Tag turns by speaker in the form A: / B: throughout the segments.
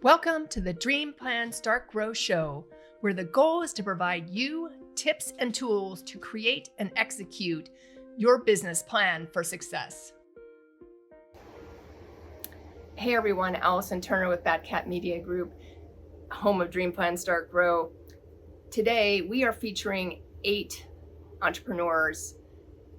A: Welcome to the Dream Plan Start Grow Show, where the goal is to provide you tips and tools to create and execute your business plan for success. Hey everyone, Allison Turner with BatCat Media Group, home of Dream Plan Start Grow. Today we are featuring 8 entrepreneurs,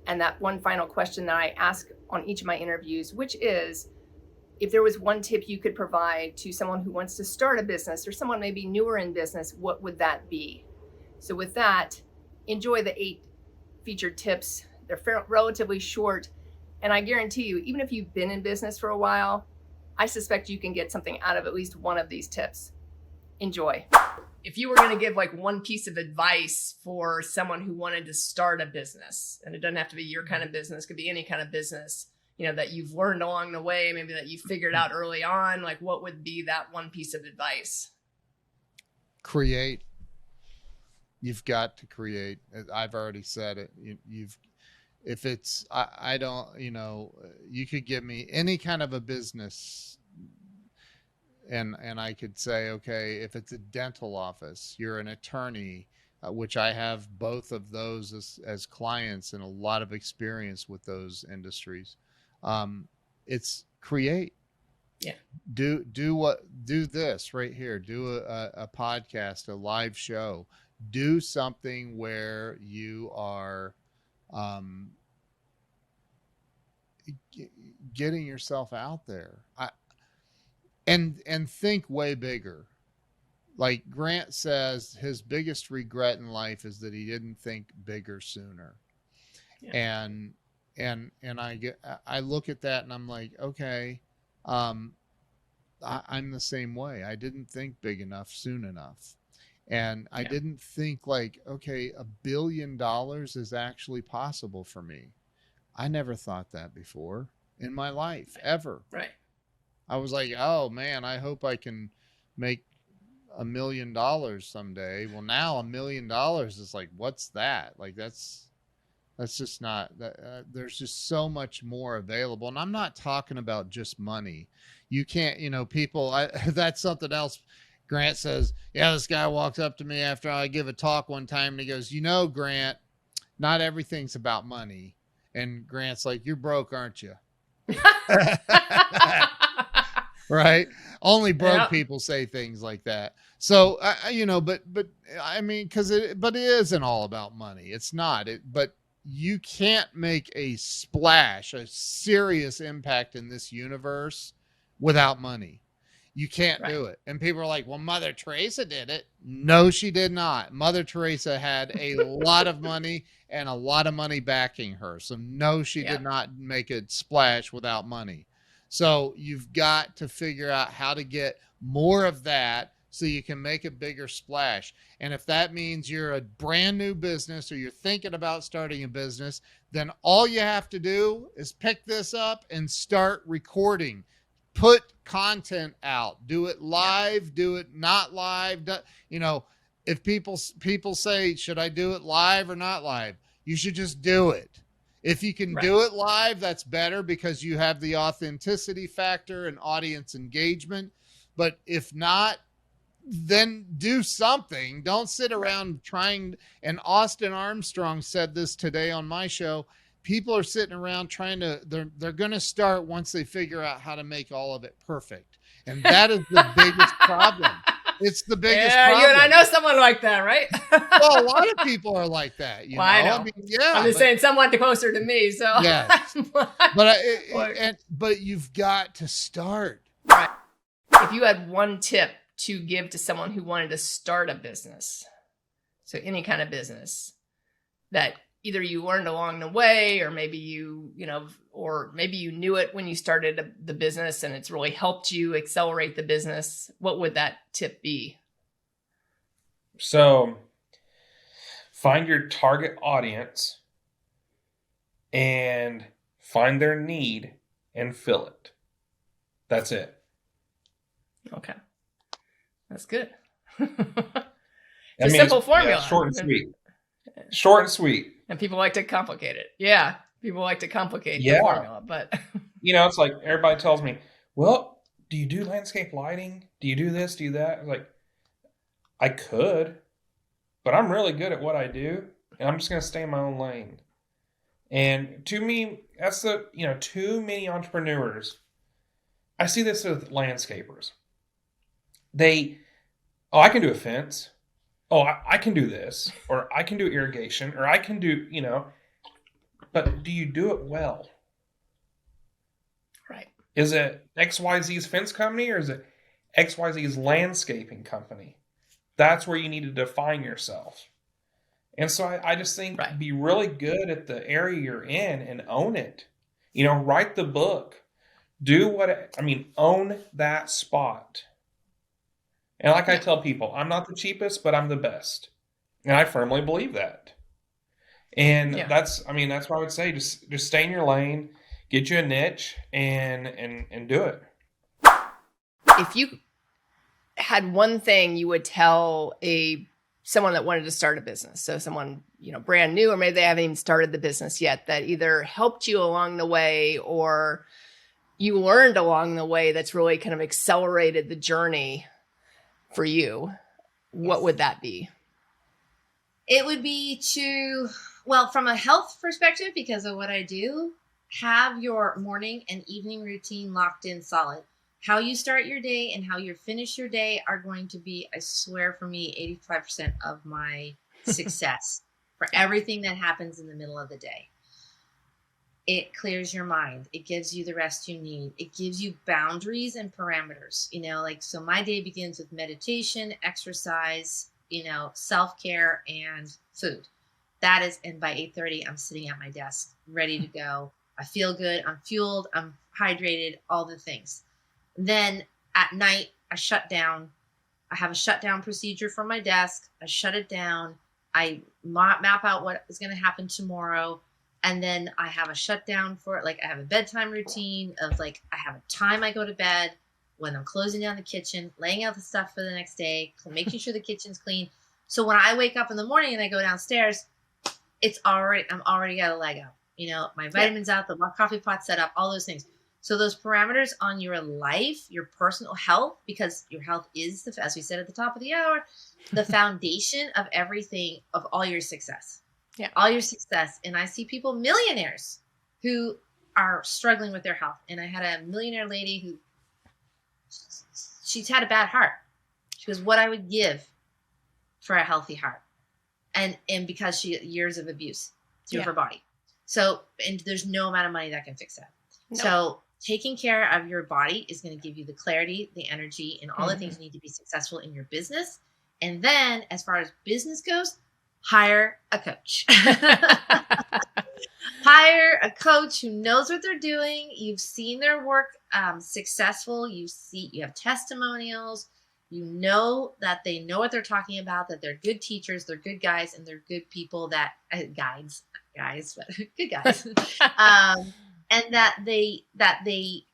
A: and that one final question that I ask on each of my interviews, which is, if there was one tip you could provide to someone who wants to start a business or someone maybe newer in business, what would that be? So with that, enjoy the 8 featured tips. They're relatively short, and I guarantee you, even if you've been in business for a while, I suspect you can get something out of at least one of these tips. Enjoy. If you were going to give like one piece of advice for someone who wanted to start a business, and it doesn't have to be your kind of business, it could be any kind of business, that you've learned along the way, maybe that you figured out early on, like what would be that one piece of advice?
B: Create. You've got to create. I've already said it. If it's, I don't, you could give me any kind of a business and I could say, okay, if it's a dental office, you're an attorney, which I have both of those as clients and a lot of experience with those industries. It's create.
A: Yeah.
B: Do this right here. Do a podcast, a live show. Do something where you are getting yourself out there. And think way bigger. Like Grant says, his biggest regret in life is that he didn't think bigger sooner. Yeah. And I look at that and I'm like, okay, I'm the same way. I didn't think big enough soon enough. And I didn't think like, okay, $1 billion is actually possible for me. I never thought that before in my life, ever.
A: Right. I
B: was like, oh man, I hope I can make $1 million someday. Well, now $1 million is like, what's that? Like, that's just not that. There's just so much more available. And I'm not talking about just money. You can't, people, that's something else. Grant says, yeah, this guy walked up to me after I give a talk one time and he goes, Grant, not everything's about money. And Grant's like, you're broke, aren't you? Right. Only broke people say things like that. So, but I mean, but it isn't all about money. It's not but you can't make a splash, a serious impact in this universe without money. You can't do it. And people are like, well, Mother Teresa did it. No, she did not. Mother Teresa had a lot of money and a lot of money backing her. So no, she did not make a splash without money. So you've got to figure out how to get more of that so you can make a bigger splash. And if that means you're a brand new business or you're thinking about starting a business, then all you have to do is pick this up and start recording. Put content out. Do it live, do it not live. If people say, should I do it live or not live? You should just do it. If you can do it live, that's better because you have the authenticity factor and audience engagement. But if not, then do something. Don't sit around trying. And Austin Armstrong said this today on my show. People are sitting around they're going to start once they figure out how to make all of it perfect. And that is the biggest problem. It's the biggest problem.
A: You and I know someone like that, right?
B: Well, a lot of people are like that.
A: I know. I'm just saying someone closer to me. So
B: yeah. But you've got to start.
A: Right. If you had one tip to give to someone who wanted to start a business, so any kind of business that either you learned along the way, or maybe or maybe you knew it when you started the business and it's really helped you accelerate the business, what would that tip be?
C: So find your target audience and find their need and fill it. That's it.
A: Okay. That's good. It's a simple formula.
C: Yeah, short and sweet. Short and sweet.
A: And people like to complicate it. Yeah. People like to complicate the formula, but
C: it's like everybody tells me, well, do you do landscape lighting? Do you do this? Do you that? Like, I could, but I'm really good at what I do, and I'm just going to stay in my own lane. And to me, that's too many entrepreneurs. I see this with landscapers. I can do a fence. Oh, I can do this, or I can do irrigation, or I can do, but do you do it well?
A: Right.
C: Is it XYZ's fence company, or is it XYZ's landscaping company? That's where you need to define yourself. And so I just think be really good at the area you're in and own it. Write the book. Own that spot. And like I tell people, I'm not the cheapest, but I'm the best. And I firmly believe that. And that's what I would say. Just stay in your lane, get you a niche, and do it.
A: If you had one thing you would tell someone that wanted to start a business, so someone, brand new, or maybe they haven't even started the business yet, that either helped you along the way or you learned along the way that's really kind of accelerated the journey for you, what would that be?
D: It would be from a health perspective, because of what I do, have your morning and evening routine locked in solid. How you start your day and how you finish your day are going to be, I swear, for me, 85% of my success for everything that happens in the middle of the day. It clears your mind. It gives you the rest you need. It gives you boundaries and parameters. So my day begins with meditation, exercise, self-care, and food. That is, and by 8:30, I'm sitting at my desk, ready to go. I feel good. I'm fueled. I'm hydrated, all the things. Then at night, I shut down. I have a shutdown procedure for my desk. I shut it down. I map out what is going to happen tomorrow. And then I have a shutdown for it. I have a bedtime routine of I have a time I go to bed, when I'm closing down the kitchen, laying out the stuff for the next day, making sure the kitchen's clean. So when I wake up in the morning and I go downstairs, I'm already got a leg up. My vitamins out, the coffee pot set up, all those things. So those parameters on your life, your personal health, because your health is, as we said at the top of the hour, the foundation of everything, of all your success. Yeah, all your success. And I see people, millionaires, who are struggling with their health. And I had a millionaire lady who, she's had a bad heart. She goes, what I would give for a healthy heart. And because she years of abuse through her body. So, and there's no amount of money that can fix that. No. So taking care of your body is going to give you the clarity, the energy, and all the things you need to be successful in your business. And then as far as business goes, hire a coach. Hire a coach who knows what they're doing. You've seen their work successful. You have testimonials. You know that they know what they're talking about, that they're good teachers, they're good guys, and they're good people that guys, but good guys. And that they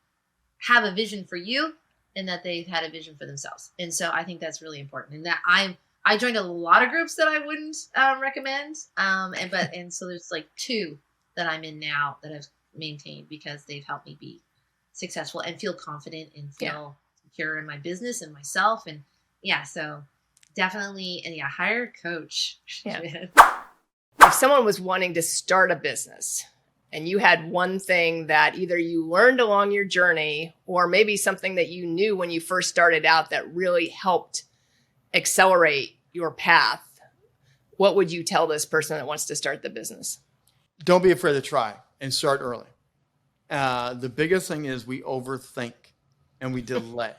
D: have a vision for you, and that they've had a vision for themselves. And so I think that's really important. And that I joined a lot of groups that I wouldn't recommend. And so there's 2 that I'm in now that I've maintained because they've helped me be successful and feel confident and feel secure in my business and myself. And so definitely, and hire a coach.
A: Yeah. If someone was wanting to start a business and you had one thing that either you learned along your journey or maybe something that you knew when you first started out that really helped accelerate your path, what would you tell this person that wants to start the business?
E: Don't be afraid to try and start early. The biggest thing is we overthink and we delay.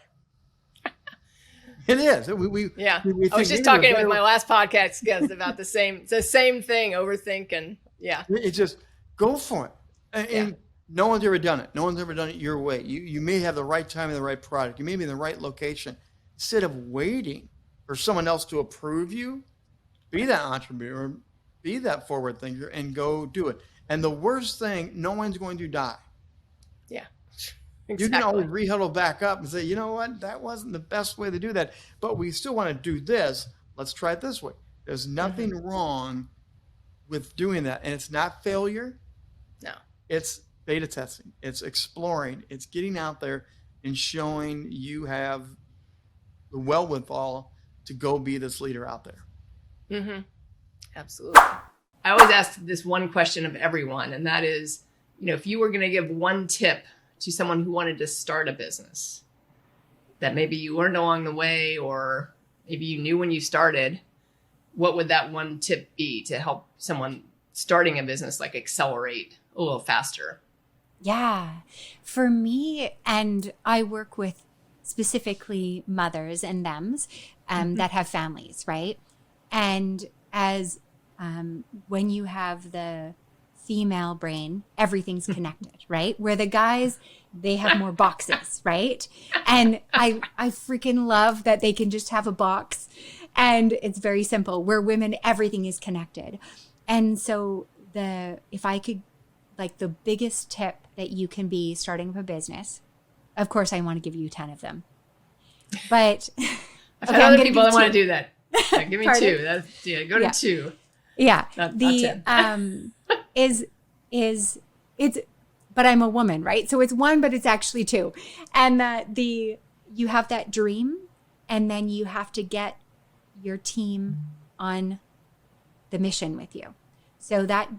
E: It is. We
A: I was just talking with my last podcast guest about the same thing, overthink, and
E: It's just go for it. And no one's ever done it. No one's ever done it your way. You may have the right time and the right product. You may be in the right location. Instead of waiting for someone else to approve you, be that entrepreneur, be that forward thinker, and go do it. And the worst thing, no one's going to die.
A: Yeah.
E: Exactly. You can always rehuddle back up and say, you know what, that wasn't the best way to do that, but we still want to do this. Let's try it this way. There's nothing wrong with doing that. And it's not failure.
A: No.
E: It's beta testing. It's exploring. It's getting out there and showing you have the wherewithal to go be this leader out there.
A: Mm-hmm. Absolutely. I always ask this one question of everyone, and that is, if you were going to give one tip to someone who wanted to start a business that maybe you learned along the way, or maybe you knew when you started, what would that one tip be to help someone starting a business like accelerate a little faster?
F: Yeah, for me, and I work with specifically mothers and thems that have families, right? And as when you have the female brain, everything's connected, right? Where the guys, they have more boxes, right? And I freaking love that they can just have a box and it's very simple. Where women, everything is connected. And so if I could, like, the biggest tip that you can be starting up a business, of course I want to give you 10 of them, but
A: I've had other people that want to do that. Yeah, give me
F: Pardon?
A: 2. Go to 2.
F: Yeah.
A: Not
F: The
A: 10.
F: it's but I'm a woman, right? So it's 1, but it's actually 2. And you have that dream, and then you have to get your team on the mission with you. So that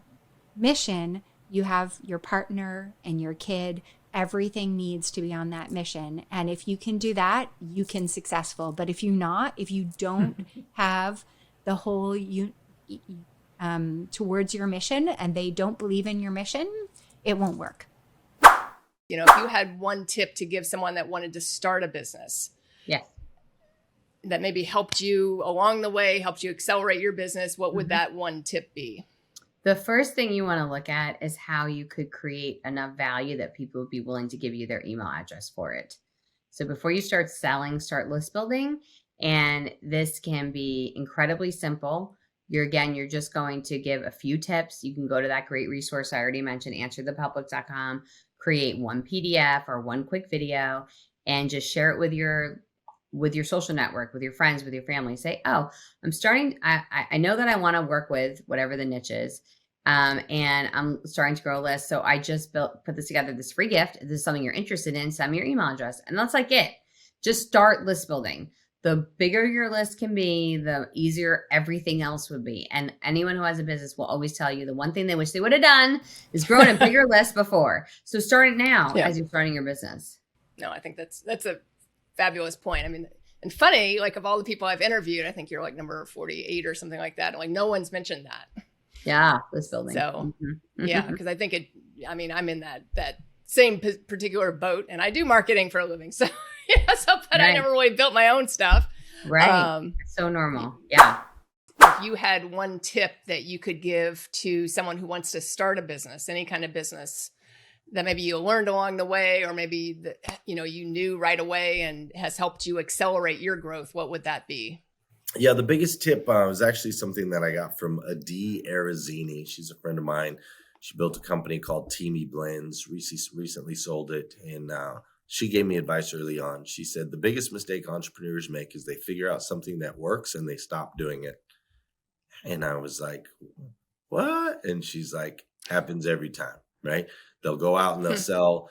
F: mission, you have your partner and your kid, everything needs to be on that mission. And if you can do that, you can successful. But if you don't have the whole towards your mission, and they don't believe in your mission, it won't work.
A: If you had one tip to give someone that wanted to start a business,
G: Yes.
A: that maybe helped you along the way, helped you accelerate your business, what would that one tip be?
G: The first thing you want to look at is how you could create enough value that people would be willing to give you their email address for it. So before you start selling, start list building. And this can be incredibly simple. You're just going to give a few tips. You can go to that great resource I already mentioned, answerthepublic.com, create one PDF or one quick video, and just share it with your social network, with your friends, with your family. Say, oh, I'm starting, I know that I want to work with whatever the niche is. And I'm starting to grow a list. So I just put this together, this free gift. If this is something you're interested in, send me your email address. And that's like it. Just start list building. The bigger your list can be, the easier everything else would be. And anyone who has a business will always tell you the one thing they wish they would have done is grown a bigger list before. So start it now as you're starting your business.
A: No, I think that's a fabulous point. I mean, and funny, like, of all the people I've interviewed, I think you're like number 48 or something like that. And like, no one's mentioned that.
G: Yeah, list building.
A: So yeah, because I think I'm in that same particular boat, and I do marketing for a living. So but I never really built my own stuff.
G: Right. So normal. Yeah.
A: If you had one tip that you could give to someone who wants to start a business, any kind of business, that maybe you learned along the way, or maybe you knew right away and has helped you accelerate your growth, what would that be?
H: Yeah, the biggest tip was actually something that I got from Adi Arazzini. She's a friend of mine. She built a company called Teamy Blends, recently sold it. And she gave me advice early on. She said, the biggest mistake entrepreneurs make is they figure out something that works and they stop doing it. And I was like, what? And she's like, happens every time, right? They'll go out and they'll sell,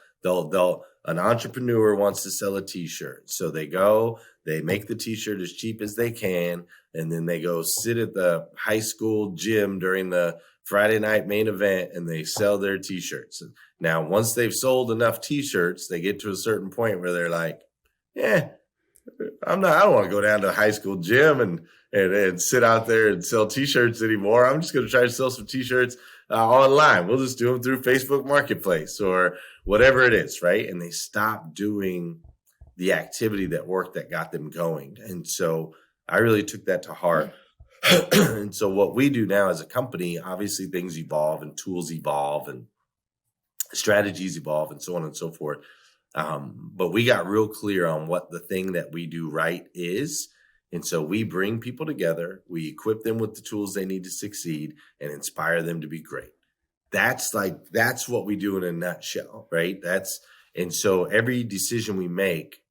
H: an entrepreneur wants to sell a t-shirt. So they go, they make the t-shirt as cheap as they can, and then they go sit at the high school gym during the Friday night main event and they sell their t-shirts. Now, once they've sold enough t-shirts, they get to a certain point where they're like, I don't want to go down to the high school gym and sit out there and sell t-shirts anymore. I'm just going to try to sell some t-shirts online. We'll just do them through Facebook Marketplace or whatever it is, right? And they stop doing the activity that got them going. And so I really took that to heart. And so what we do now as a company, obviously things evolve and tools evolve and strategies evolve and so on and so forth. But we got real clear on what the thing that we do right is. And so we bring people together, we equip them with the tools they need to succeed and inspire them to be great. That's what we do in a nutshell, right? And so every decision we make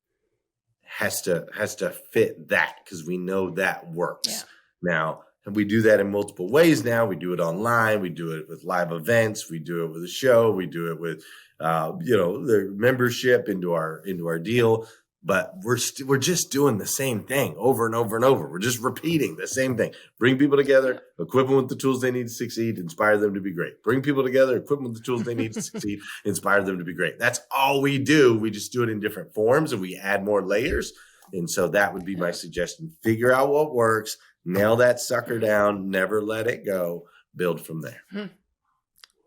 H: has to fit that, because we know that works.
A: Yeah.
H: Now, And we do that in multiple ways now. We do it online. We do it with live events. We do it with a show. We do it with, the membership into our deal. But we're just doing the same thing over and over and over. We're just repeating the same thing. Bring people together, equip them with the tools they need to succeed, inspire them to be great. Bring people together, equip them with the tools they need to succeed, inspire them to be great. That's all we do. We just do it in different forms and we add more layers. And so that would be my suggestion. Figure out what works. Nail that sucker down, never let it go, build from there.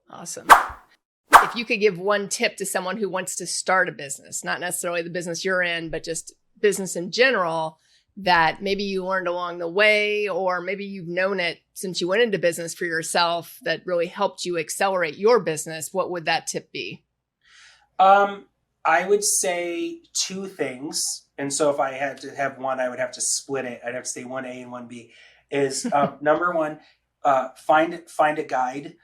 A: Awesome. If you could give one tip to someone who wants to start a business, not necessarily the business you're in, but just business in general, that maybe you learned along the way, or maybe you've known it since you went into business for yourself that really helped you accelerate your business, what would that tip be?
C: I would say two things. And so if I had to have one, I would have to split it. I'd have to say 1A and 1B is number one, find a guide.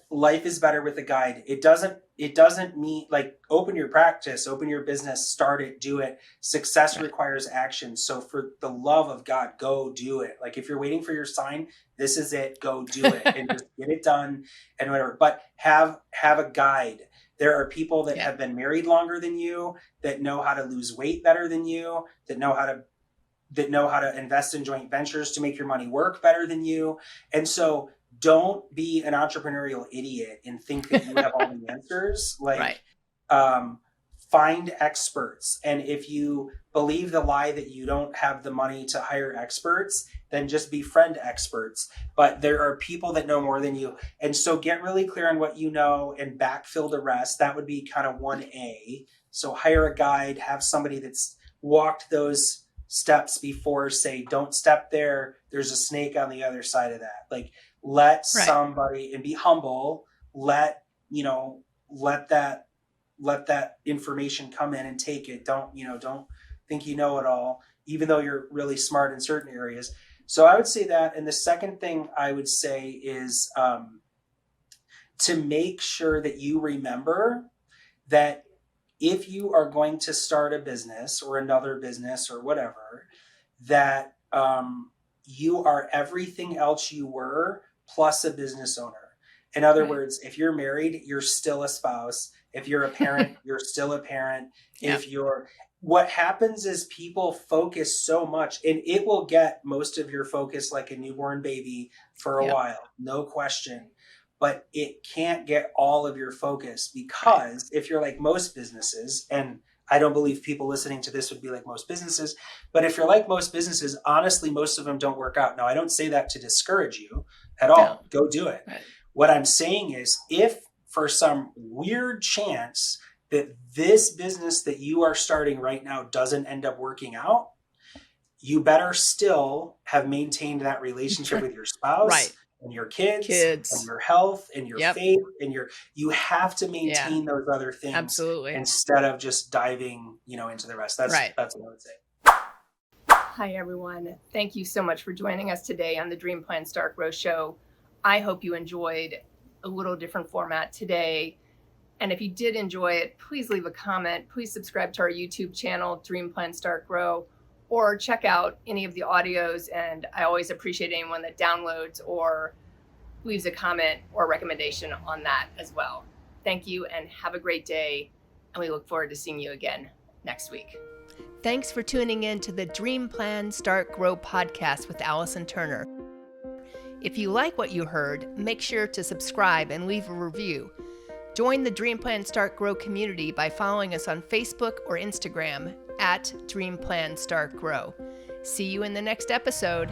C: Life is better with a guide. It doesn't mean like open your practice, open your business, start it, do it. Success requires action. So for the love of God, go do it. Like if you're waiting for your sign, this is it, go do it and just get it done and whatever. But have a guide. There are people that have been married longer than you, that know how to lose weight better than you, that know how to invest in joint ventures to make your money work better than you. And so don't be an entrepreneurial idiot and think that you have all the answers. Find experts. And if you believe the lie that you don't have the money to hire experts, then just befriend experts. But there are people that know more than you. And so get really clear on what you know and backfill the rest. That would be kind of 1A. So hire a guide, have somebody that's walked those steps before, say, don't step there. There's a snake on the other side of that. Like, let somebody, and be humble, let that information come in and take it. Don't think you know it all, even though you're really smart in certain areas. So I would say that. And the second thing I would say is to make sure that you remember that if you are going to start a business or another business or whatever, that you are everything else you were plus a business owner. In other words, if you're married, you're still a spouse. If you're a parent, you're still a parent. What happens is people focus so much, and it will get most of your focus like a newborn baby for a while, no question. But it can't get all of your focus, because if you're like most businesses, and I don't believe people listening to this would be like most businesses, but if you're like most businesses, honestly, most of them don't work out. Now, I don't say that to discourage you at all. Go do it. Right. What I'm saying is, if for some weird chance that this business that you are starting right now doesn't end up working out, you better still have maintained that relationship with your spouse and your kids and your health and your faith and you have to maintain those other things instead of just diving, into the rest. That's what I would say.
A: Hi, everyone. Thank you so much for joining us today on the Dream Plan Start Grow show. I hope you enjoyed a little different format today. And if you did enjoy it, please leave a comment. Please subscribe to our YouTube channel, Dream Plan Start Grow, or check out any of the audios. And I always appreciate anyone that downloads or leaves a comment or recommendation on that as well. Thank you and have a great day. And we look forward to seeing you again next week. Thanks for tuning in to the Dream Plan Start Grow podcast with Allison Turner. If you like what you heard, make sure to subscribe and leave a review. Join the Dream Plan Start Grow community by following us on Facebook or Instagram @Dream Plan Start Grow. See you in the next episode.